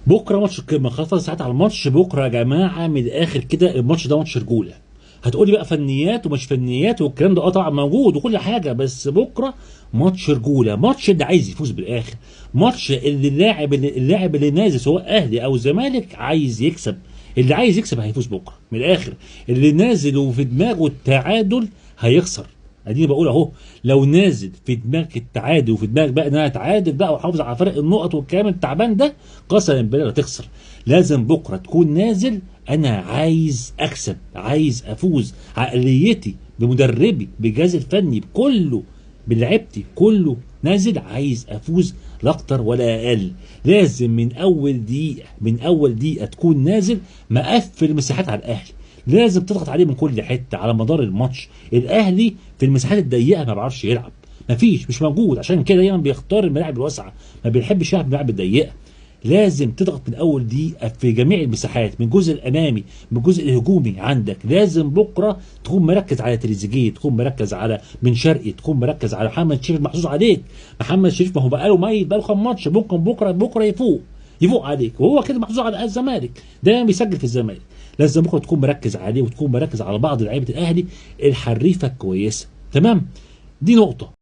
بكره ماتش القمه، خلاص فاضل ساعات على الماتش بكره يا جماعه. من الاخر كده الماتش ده ماتش رجوله. هتقولي بقى فنيات ومش فنيات والكلام ده، طبعا موجود وكل حاجه، بس بكره ماتش رجوله، ماتش اللي عايز يفوز بالاخر، ماتش اللي اللاعب اللي نازل سواء اهلي او زمالك عايز يكسب. اللي عايز يكسب هيفوز بكره من الاخر، اللي نازل وفي دماغه التعادل هيخسر. اديني بقول اهو، لو نازل في دماغك التعادل وفي دماغك بقى انها تعادل بقى وحافظ على فرق النقط والكلام التعبان ده، قسما بالله هتخسر. لازم بكره تكون نازل انا عايز اكسب، عايز افوز، عقليتي بمدربي بجهازي الفني بكله بلعبتي كله نازل عايز افوز، لا اكتر ولا اقل. لازم من اول دقيقه، من اول دقيقه تكون نازل مقفل مساحات على الاهلي، لازم تضغط عليه من كل حته على مدار الماتش. الاهلي في المساحات الضيقه ما بيعرفش يلعب، مش موجود، عشان كده دايما بيختار الملاعب الواسعه، ما بيحبش يلعب الملاعب الضيقه. لازم تضغط من اول دقيقه في جميع المساحات، من الجزء الامامي من الجزء الهجومي عندك. لازم بكره تكون مركز على تريزيجيه، تكون مركز على بن شرقي، تكون مركز على محمد شريف. محظوظ عليك محمد شريف، ما هو بقاله ميت بقاله كام ماتش، ممكن بكره يفوق عليك، وهو كده محظوظ على الزمالك، دايما بيسجل في الزمالك. لازم بكره تكون مركز عليه وتكون مركز على بعض لعيبه الاهلي الحريفه الكويسه. تمام، دي نقطه.